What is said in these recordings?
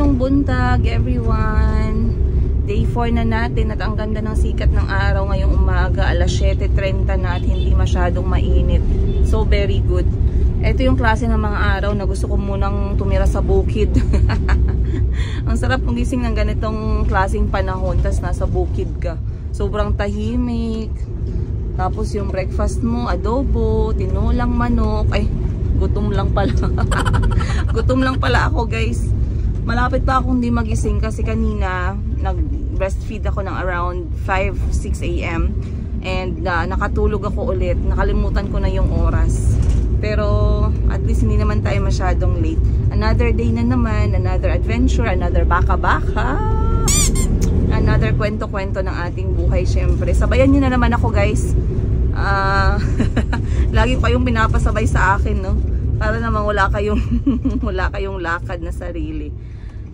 Magandang buntag everyone. Day 4 na natin at ang ganda ng sikat ng araw ngayong umaga. Alas 7:30 na at hindi masyadong mainit. So very good. Ito yung klase ng mga araw na gusto ko munang tumira sa bukid. Ang sarap kung gising ng ganitong klaseng panahon tas nasa bukid ka. Sobrang tahimik. Tapos yung breakfast mo, adobo, tinulang manok. Ay, gutom lang pala. Gutom lang pala ako, guys. Malapit pa akong di magising kasi kanina nag-breastfeed ako ng around 5-6 a.m. and nakatulog ako ulit. Nakalimutan ko na yung oras. Pero at least hindi naman tayo masyadong late. Another day na naman, another adventure, another baka-baka. Another kwento-kwento ng ating buhay, syempre. Sabayan nyo na naman ako, guys. Lagi kayong pinapasabay sa akin, no? Para naman wala kayong lakad na sarili.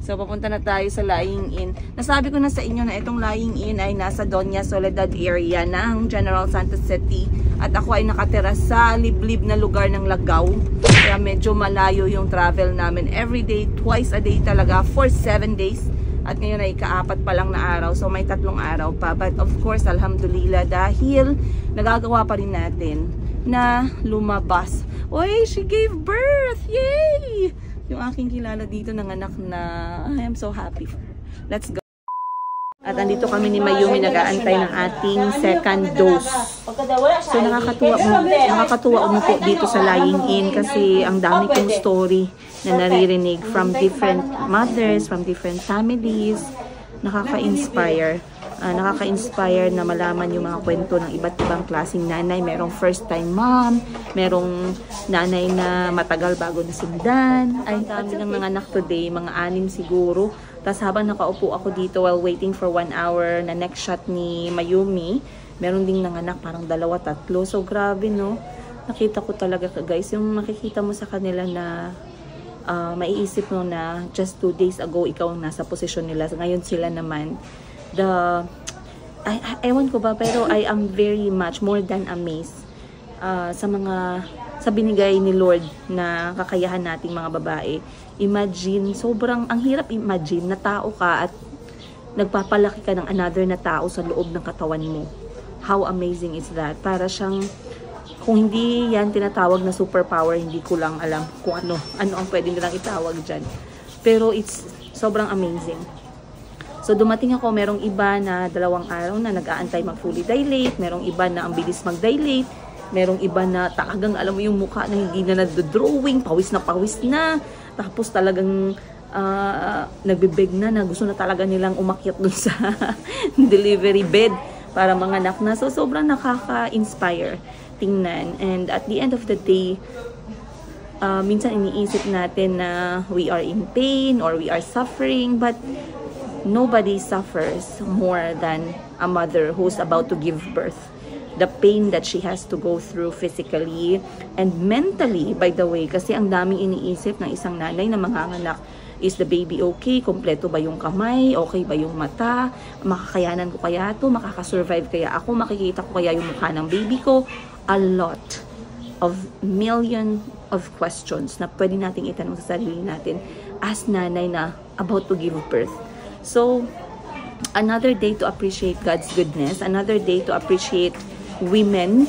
So, papunta na tayo sa Lying Inn. Nasabi ko na sa inyo na itong Lying Inn ay nasa Doña Soledad area ng General Santos City. At ako ay nakatira sa liblib na lugar ng Lagaw. Kaya medyo malayo yung travel namin. Every day, twice a day talaga for 7 days. At ngayon ay ika-4 pa lang na araw. So, may 3 araw pa. But of course, alhamdulillah, dahil nagagawa pa rin natin na lumabas. Oy, she gave birth! Yay! Yung aking kilala dito ng anak na I am so happy for her. Let's go. At andito kami ni Mayumi nag-aantay ng ating second dose. So nakakatuwa umupo dito sa Lying Inn kasi ang dami kong story na naririnig from different mothers, from different families. Nakaka-inspire. Nakaka-inspire na malaman yung mga kwento ng iba't ibang klaseng nanay. Merong first time mom, merong nanay na matagal bago nasundan. Ay, dami ng mga anak today, mga 6 siguro. Tapos habang nakaupo ako dito while waiting for 1 hour na next shot ni Mayumi, meron ding nanganak parang 2-3. So grabe, no? Nakita ko talaga, guys, yung makikita mo sa kanila na maiisip mo na just 2 days ago ikaw ang nasa posisyon nila. Ngayon sila naman ewan ko ba, pero I am very much more than amazed sa binigay ni Lord na kakayahan nating mga babae. Imagine, sobrang ang hirap imagine na tao ka at nagpapalaki ka ng another na tao sa loob ng katawan mo. How amazing is that? Para siyang, kung hindi yan tinatawag na superpower, hindi ko lang alam kung ano ang pwede nilang itawag dyan. Pero it's sobrang amazing. So dumating ako, merong iba na 2 araw na nag-aantay mag-fully dilate, merong iba na ang bilis mag-dilate, merong iba na talagang alam mo yung mukha na hindi na nag-drawing, pawis na, tapos talagang nagbibig na gusto na talaga nilang umakyat dun sa delivery bed para manganak na. So sobrang nakaka-inspire tingnan. And at the end of the day, minsan iniisip natin na we are in pain or we are suffering, but nobody suffers more than a mother who's about to give birth. The pain that she has to go through physically and mentally, by the way, kasi ang daming iniisip ng isang nanay na manganganak. Is the baby okay? Kompleto ba yung kamay? Okay ba yung mata? Makakayanan ko kaya to? Makakasurvive kaya ako? Makikita ko kaya yung mukha ng baby ko? A lot of million of questions na pwede nating itanong sa sarili natin as nanay na about to give birth. So, another day to appreciate God's goodness, another day to appreciate women,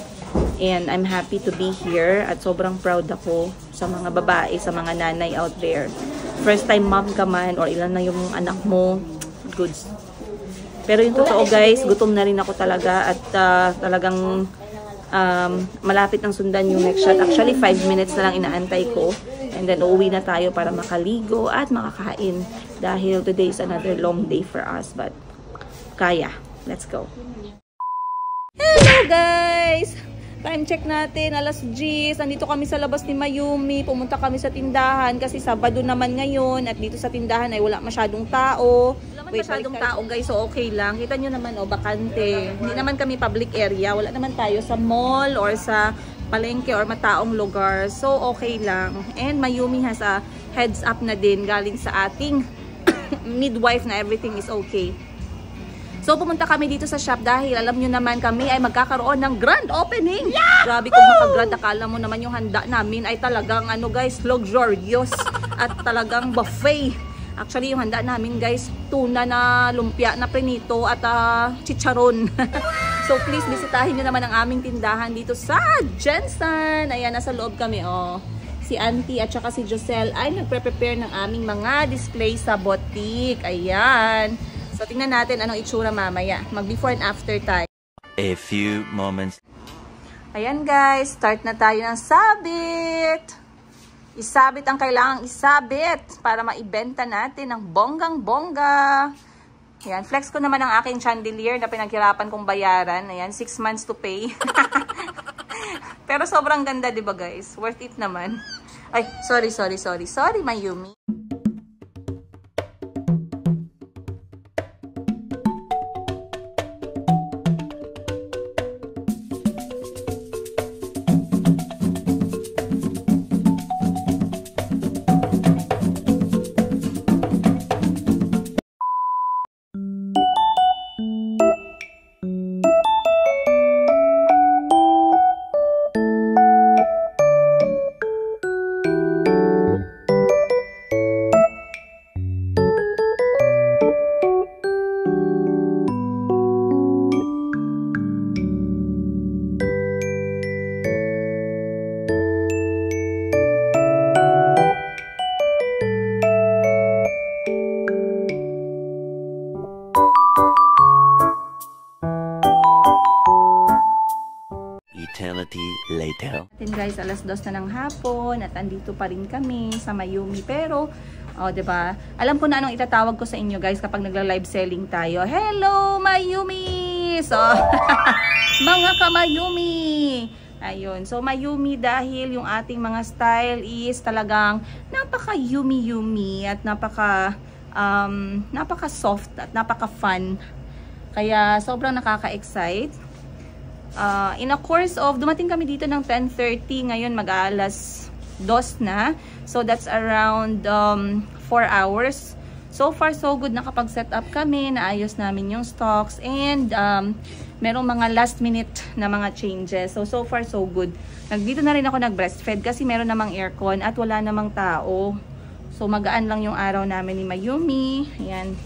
and I'm happy to be here at sobrang proud ako sa mga babae, sa mga nanay out there. First time mom ka man or ilan na yung anak mo, goods. Pero yung totoo, guys, gutom na rin ako talaga at talagang malapit ng sundan yung next shot. Actually, 5 minutes na lang inaantay ko. And then, uuwi na tayo para makaligo at makakain. Dahil today is another long day for us. But, kaya. Let's go. Hello, guys! Time check natin. Alas 10. Nandito kami sa labas ni Mayumi. Pumunta kami sa tindahan kasi Sabado naman ngayon. At dito sa tindahan ay wala masyadong tao. Wala masyadong tao, guys. So, okay lang. Kita nyo naman, bakante. Hindi naman kami public area. Wala naman tayo sa mall or sa palengke or mataong lugar. So, okay lang. And Mayumi has a heads up na din galing sa ating midwife na everything is okay. So, pumunta kami dito sa shop dahil alam nyo naman kami ay magkakaroon ng grand opening. Yahoo! Grabe kung makagrand. Akala mo naman yung handa namin ay talagang ano guys, luxurious at talagang buffet. Actually, yung handa namin guys, tuna na lumpia na prenito at chicharon. So please, bisitahin nyo naman ang aming tindahan dito sa Jensen. Ayan, nasa loob kami, oh. Si Auntie at saka si Joselle ay nagpre-prepare ng aming mga display sa boutique. Ayan. So tingnan natin anong itsura mamaya. Mag before and after tayo. A few moments. Ayan guys, start na tayo ng sabit. Isabit ang kailangang isabit para maibenta natin ng bonggang-bongga. Ayan, flex ko naman ang aking chandelier na pinaghirapan kong bayaran. Ayan, 6 months to pay. Pero sobrang ganda, 'di ba guys? Worth it naman. Ay, sorry, Mayumi. Eternity later. Then guys, alas 2 na ng hapon at andito pa rin kami sa Mayumi. Pero, oh, 'di ba? Alam ko na anong itatawag ko sa inyo guys kapag nagla-live selling tayo. Hello, Mayumi! So, mga ka-Mayumi! Ayun. So, Mayumi dahil yung ating mga style is talagang napaka-yumi-yumi at napaka-soft at napaka-fun. Kaya, sobrang nakaka-excite. In a course of, dumating kami dito ng 10:30, ngayon mag-alas 2 na. So that's around 4 hours. So far so good, nakapag-set up kami, naayos namin yung stocks, and merong mga last minute na mga changes. So far so good. Dito na rin ako nag-breastfeed kasi meron namang aircon at wala namang tao. So magaan lang yung araw namin ni Mayumi. Ayan.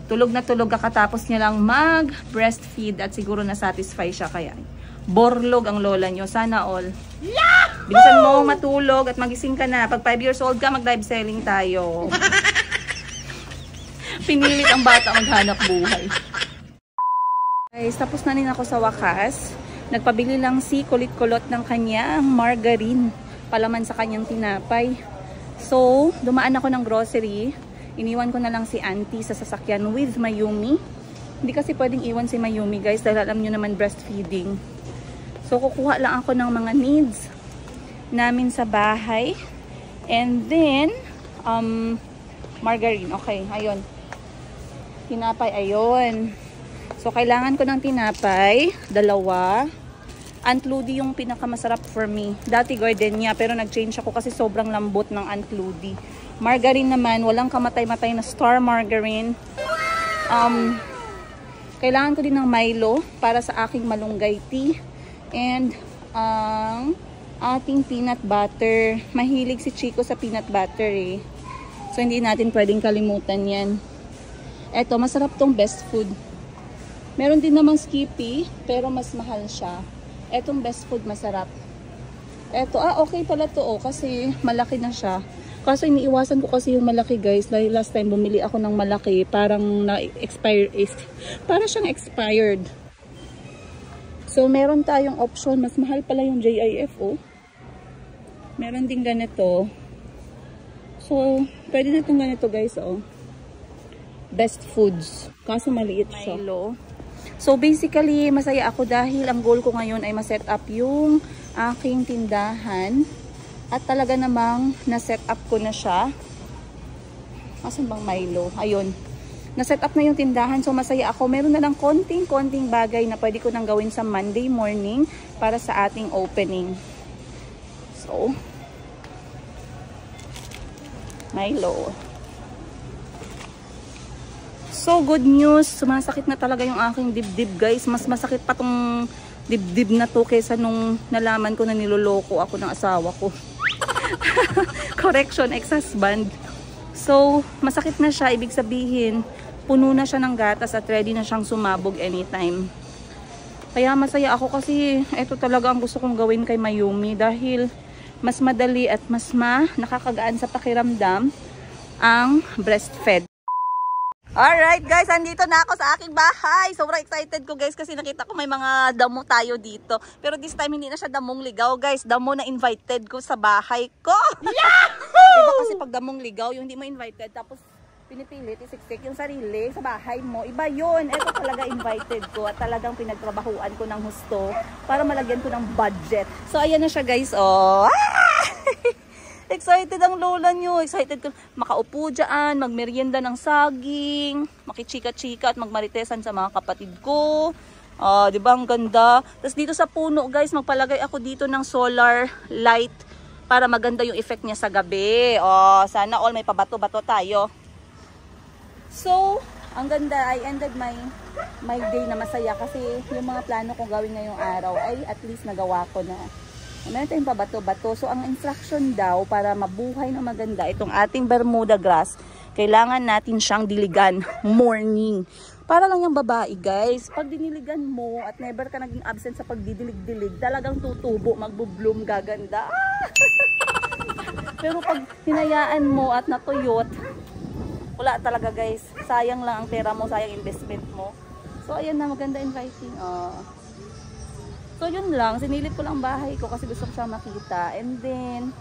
Tulog na tulog kakatapos niya lang mag-breastfeed at siguro na-satisfy siya kaya. Borlog ang lola nyo. Sana all. Yahoo! Bilisan mo matulog at magising ka na. Pag 5 years old ka, mag-live selling tayo. Pinilit ang bata maghanap buhay. Guys, tapos na rin ako sa wakas. Nagpabili lang si kulit-kulot ng kanyang margarine. Palaman sa kanyang tinapay. So, dumaan ako ng grocery. Iniwan ko na lang si Auntie sa sasakyan with Mayumi. Hindi kasi pwedeng iwan si Mayumi guys dahil alam nyo naman breastfeeding. So kukuha lang ako ng mga needs namin sa bahay. And then, margarine. Okay, ayun. Tinapay, ayun. So kailangan ko ng tinapay, 2. Aunt Ludi yung pinakamasarap for me. Dati gardenia pero nag-change ako kasi sobrang lambot ng Aunt Ludi. Margarine naman, walang kamatay-matay na Star Margarine. Kailangan ko din ng Milo para sa aking malunggay tea. And ang ating peanut butter. Mahilig si Chico sa peanut butter eh. So hindi natin pwedeng kalimutan yan. Eto, masarap tong Best Food. Meron din namang Skippy, pero mas mahal siya. Etong Best Food masarap. Eto, okay pala to kasi malaki na siya. Kaso iniiwasan ko kasi yung malaki guys. Dahil last time bumili ako ng malaki. Parang na-expire. Para siyang expired. So meron tayong option. Mas mahal pala yung JIF oh. Meron din ganito. So pwede na itong ganito guys oh. Best Foods. Kaso maliit siya. Milo. So basically masaya ako dahil ang goal ko ngayon ay ma-set up yung aking tindahan. At talaga namang na-set up ko na siya. Asan bang Milo? Ayun. Na-set up na yung tindahan. So masaya ako. Meron na lang konting bagay na pwede ko nang gawin sa Monday morning para sa ating opening. So, Milo. So good news. Sumasakit na talaga yung aking dibdib guys. Mas masakit pa tong dibdib na to kaysa nung nalaman ko na niloloko ako ng asawa ko. Correction, ex-husband. So, masakit na siya. Ibig sabihin, puno na siya ng gatas at ready na siyang sumabog anytime. Kaya masaya ako kasi ito talaga ang gusto kong gawin kay Mayumi dahil mas madali at mas nakakagaan sa pakiramdam ang breastfed. Alright guys, andito na ako sa aking bahay. Sobrang excited ko guys kasi nakita ko may mga damo tayo dito. Pero this time hindi na siya damong ligaw guys. Damo na invited ko sa bahay ko. Yahoo! Diba kasi pag damong ligaw, yung hindi mo invited tapos pinipilit, isiksik yung sarili sa bahay mo. Iba yun. Ito talaga invited ko at talagang pinagtrabahuan ko ng husto para malagyan ko ng budget. So ayan na siya guys. Oh. Excited ang lola nyo. Excited ko makaupo dyan, magmerienda ng saging, makichika-chika at magmaritesan sa mga kapatid ko. Diba ang ganda? Tapos dito sa puno guys, magpalagay ako dito ng solar light para maganda yung effect niya sa gabi. Sana all may pabato-bato tayo. So, ang ganda. I ended my day na masaya kasi yung mga plano kong gawin ngayong araw ay at least nagawa ko na. Meron tayong pabato-bato. So, ang instruction daw para mabuhay na maganda itong ating Bermuda grass, kailangan natin siyang diligan morning. Para lang yung babae, guys. Pag diniligan mo at never ka naging absent sa pagdidilig-dilig, talagang tutubo, magbo-bloom, gaganda. Pero pag hinayaan mo at natuyot, wala talaga, guys. Sayang lang ang pera mo, sayang investment mo. So, ayan na, maganda inviting. So yun lang, sinilip ko lang bahay ko kasi gusto ko siya makita. And then,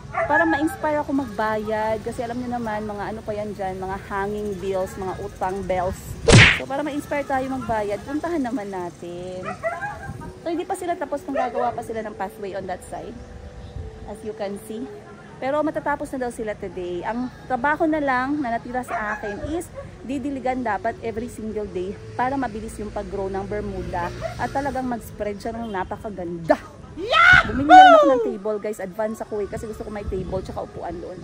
para ma-inspire ako magbayad, kasi alam niyo naman, mga ano pa yan dyan, mga hanging bills, mga utang bells. So para ma-inspire tayo magbayad, puntahan naman natin. So hindi pa sila tapos, nang gagawa pa sila ng pathway on that side, as you can see. Pero matatapos na daw sila today. Ang trabaho na lang na natira sa akin is didiligan dapat every single day para mabilis yung pag-grow ng Bermuda at talagang mag-spread siya ng napakaganda. Bumili na rin ako ng table guys. Advance ako kasi gusto ko may table tsaka upuan doon.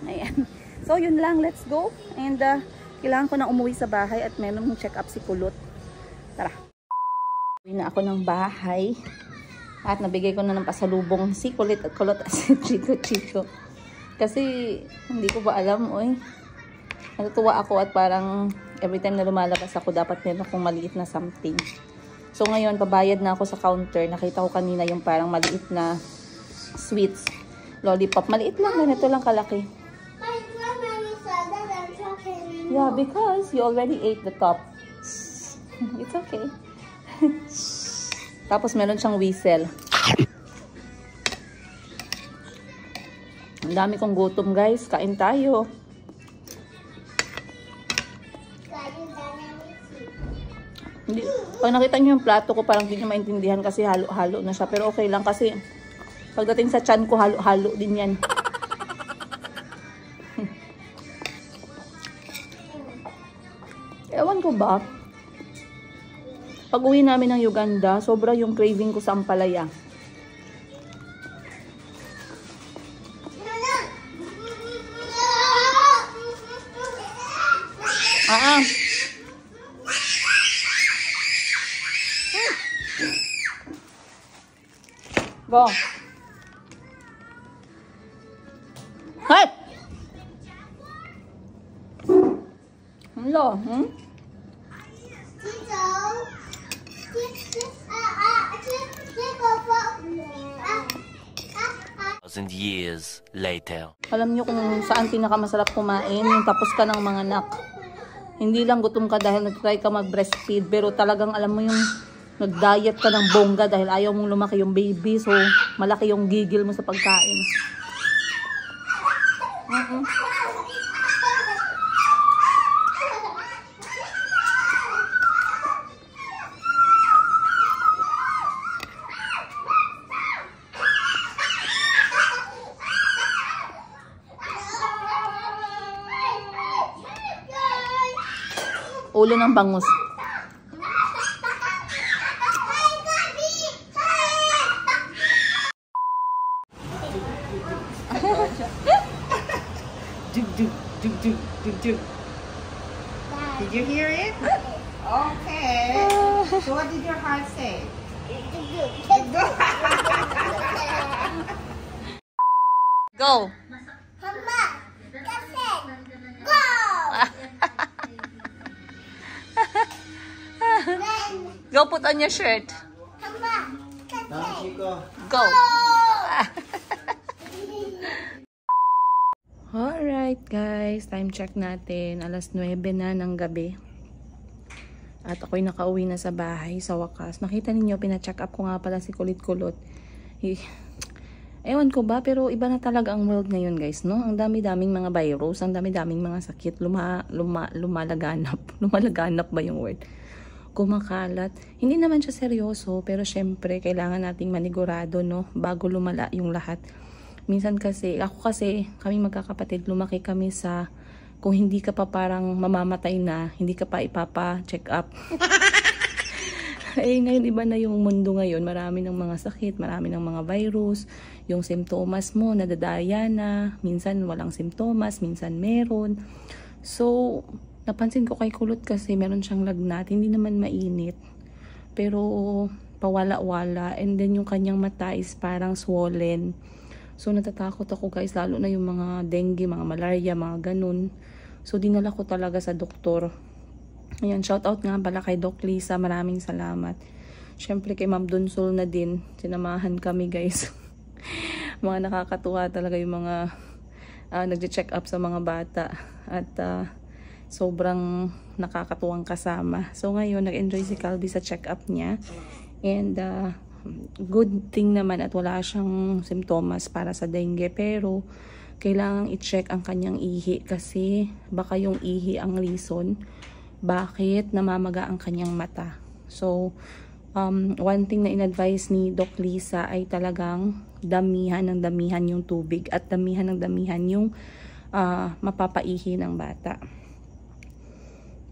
Ayan. So yun lang. Let's go. And kailangan ko na umuwi sa bahay at meron mong check up si Kulot. Tara. Uwi na ako ng bahay. At nabigay ko na ng pasalubong si Kulit at Kulot at si Chico. Kasi hindi ko ba alam, natutuwa ako at parang every time na lumalabas ako dapat meron akong maliit na something. So ngayon, pabayad na ako sa counter. Nakita ko kanina yung parang maliit na sweets. Lollipop. Maliit lang, ganito lang kalaki. Yeah, because you already ate the top. It's okay. Tapos meron siyang whistle. Ang dami kong gutom guys. Kain tayo. Hindi, pag nakita niyo yung plato ko parang hindi niyo maintindihan kasi halo-halo na siya. Pero okay lang kasi pagdating sa tiyan ko halo-halo din yan. Ewan ko ba? Pag uwi namin ng Uganda, sobra yung craving ko sa ampalaya. Go. Hey! Hello, Years later. Alam niyo kung saan pinakamasarap kumain, yung tapos ka ng mga anak. Hindi lang gutom ka dahil nag-try ka mag-breastfeed, pero talagang alam mo yung nag-diet ka ng bongga dahil ayaw mong lumaki yung baby, so malaki yung gigil mo sa pagkain. Ulo ng bangus. Did you hear it? Okay. So what did your heart say? Go. Mama, Go put on your shirt. Go. Alright guys, time check natin. Alas 9 na ng gabi. At ako'y nakauwi na sa bahay sa wakas. Nakita ninyo, pina-check up ko nga pala si Kulit-Kulot. Ewan ko ba, pero iba na talaga ang world ngayon guys, no? Ang dami-daming mga virus, ang dami-daming mga sakit, lumalaganap. Lumalaganap ba yung word? Kumakalat. Hindi naman siya seryoso, pero syempre, kailangan nating manigurado, no? Bago lumala yung lahat. Minsan kasi, kami magkakapatid, lumaki kami sa, kung hindi ka pa parang mamamatay na, hindi ka pa ipapa-check up. Eh, ngayon iba na yung mundo ngayon. Marami ng mga sakit, marami ng mga virus. Yung simptomas mo, nadadaya na. Minsan walang simptomas, minsan meron. So, napansin ko kay Kulot kasi meron siyang lagnat. Hindi naman mainit. Pero, pawala-wala. And then, yung kanyang mata is parang swollen. So, natatakot ako guys. Lalo na yung mga dengue, mga malaria, mga ganun. So, dinala ko talaga sa doktor. Ayan, shoutout nga pala kay Doc Lisa. Maraming salamat. Syempre kay Ma'am Donsol na din. Sinamahan kami guys. Mga nakakatuwa talaga yung mga nagche-check up sa mga bata. At sobrang nakakatuwang kasama. So ngayon, nag-enjoy si Calvi sa check-up niya. And good thing naman at wala siyang simptomas para sa dengue. Pero kailangang i-check ang kanyang ihi kasi baka yung ihi ang reason bakit namamaga ang kanyang mata. So, one thing na in-advise ni Doc Lisa ay talagang damihan yung tubig at damihan yung mapapaihi ng bata.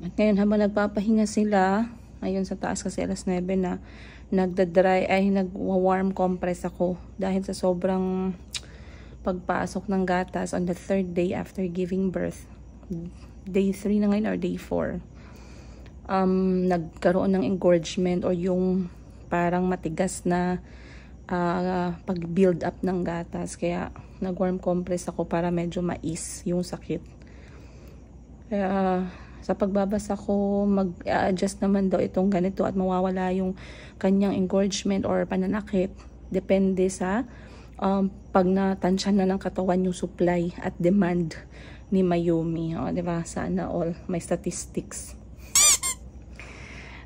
At ngayon habang nagpapahinga sila, ayun sa taas kasi alas 9 na, nagwa-warm compress ako dahil sa sobrang pagpasok ng gatas on the 3rd day after giving birth. Day 3 na ngayon or day 4. Nagkaroon ng engorgement or yung parang matigas na pag-build up ng gatas. Kaya nag-warm compress ako para medyo mais yung sakit. Kaya sa pagbabasa ko, mag-adjust naman daw itong ganito at mawawala yung kanyang engorgement or pananakit. Depende sa pag natansyan na ng katawan yung supply at demand ni Mayumi. O, diba? Sana all. May statistics.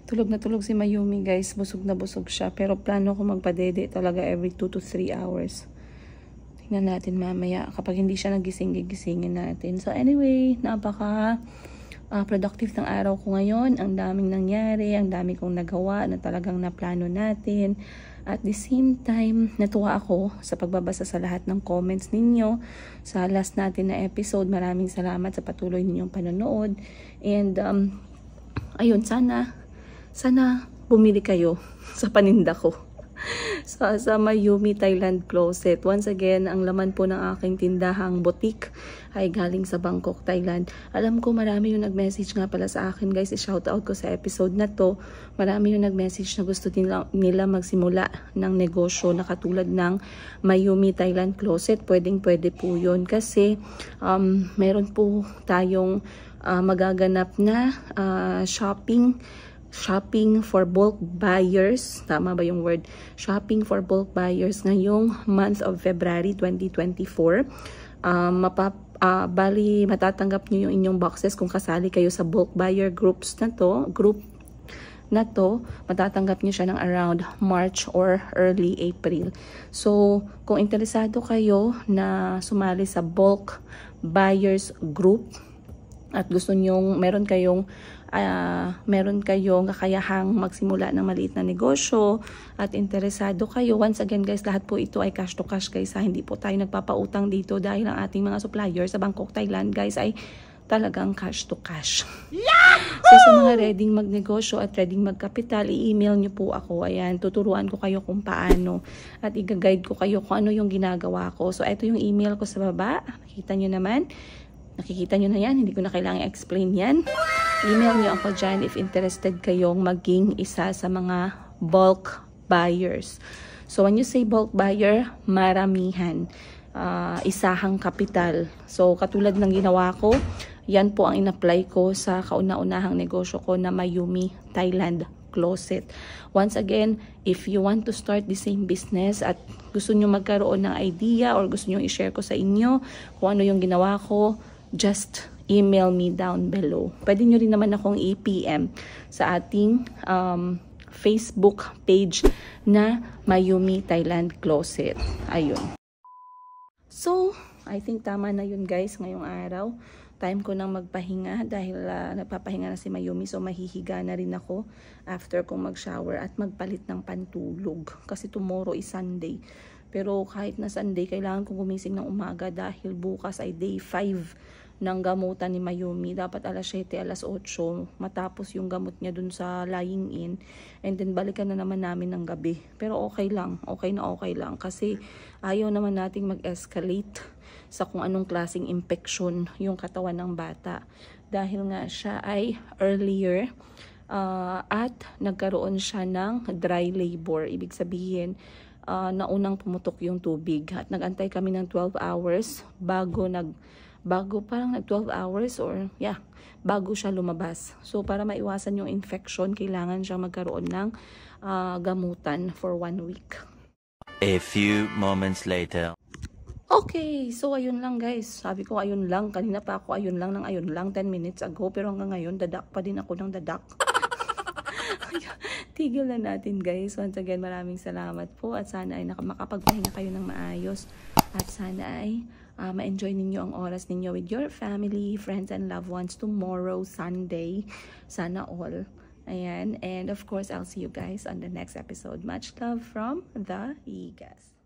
Tulog na tulog si Mayumi guys. Busog na busog siya. Pero plano ko magpadede talaga every 2 to 3 hours. Tingnan natin mamaya. Kapag hindi siya nagising, gigisingin natin. So anyway, napaka productive ng araw ko ngayon. Ang daming nangyari. Ang dami kong nagawa na talagang naplano natin. At the same time, natuwa ako sa pagbabasa sa lahat ng comments ninyo. Sa last natin na episode, maraming salamat sa patuloy ninyong panonood. And ayun, sana bumili kayo sa paninda ko sa Mayumi Thailand Closet. Once again, ang laman po ng aking tindahang boutique ay galing sa Bangkok, Thailand. Alam ko marami yung nag-message nga pala sa akin guys. I-shoutout ko sa episode na to. Marami yung nag-message na gusto nila magsimula ng negosyo na katulad ng Mayumi Thailand Closet. Pwede po yun kasi meron po tayong magaganap na shopping for bulk buyers. Tama ba yung word? Shopping for bulk buyers ngayong month of February 2024. Bali, matatanggap nyo yung inyong boxes kung kasali kayo sa bulk buyer group na to, matatanggap nyo siya ng around March or early April. So, kung interesado kayo na sumali sa bulk buyers group at gusto nyong meron kayong kakayahang magsimula ng maliit na negosyo at interesado kayo, once again guys, lahat po ito ay cash to cash guys. Hindi po tayo nagpapautang dito dahil ang ating mga suppliers sa Bangkok, Thailand guys ay talagang cash to cash. So sa mga reading magnegosyo at reading magkapital, i-email nyo po ako. Ayan, tuturuan ko kayo kung paano at i-guide ko kayo kung ano yung ginagawa ko. So ito yung email ko sa baba. Nakikita nyo naman. Nakikita nyo na yan. Hindi ko na kailangan explain yan. Email nyo ako dyan if interested kayong maging isa sa mga bulk buyers. So when you say bulk buyer, maramihan. Isahang kapital. So katulad ng ginawa ko, yan po ang in-apply ko sa kauna-unahang negosyo ko na Mayumi Thailand Closet. Once again, if you want to start the same business at gusto nyo magkaroon ng idea or gusto nyo i-share ko sa inyo kung ano yung ginawa ko, just email me down below. Pwede nyo rin naman akong i-PM sa ating Facebook page na Mayumi Thailand Closet. Ayun. So, I think tama na yun guys ngayong araw. Time ko nang magpahinga dahil nagpapahinga na si Mayumi, so mahihiga na rin ako after kong mag-shower at magpalit ng pantulog kasi tomorrow is Sunday. Pero kahit na Sunday, kailangan kong gumising ng umaga dahil bukas ay day 5 ng gamutan ni Mayumi. Dapat alas 7, alas 8 matapos yung gamot niya dun sa lying in, and then balikan na naman namin ng gabi. Pero okay lang, okay lang kasi ayaw naman nating mag-escalate sa kung anong klaseng infection yung katawan ng bata. Dahil nga siya ay earlier at nagkaroon siya ng dry labor. Ibig sabihin, naunang pumutok yung tubig. At nagantay kami ng 12 hours bago parang 12 hours or bago siya lumabas. So para maiwasan yung infection, kailangan siya magkaroon ng gamutan for 1 week. A few moments later. Okay, so ayun lang guys. Sabi ko ayun lang. Kanina pa ako ayun lang 10 minutes ago. Pero hanggang ngayon, dadak pa din ako ng dadak. Tigil na natin guys. Once again, maraming salamat po. At sana ay makapagpahinga kayo ng maayos. At sana ay ma-enjoy ninyo ang oras ninyo with your family, friends, and loved ones tomorrow, Sunday. Sana all. Ayan. And of course, I'll see you guys on the next episode. Much love from the Igas.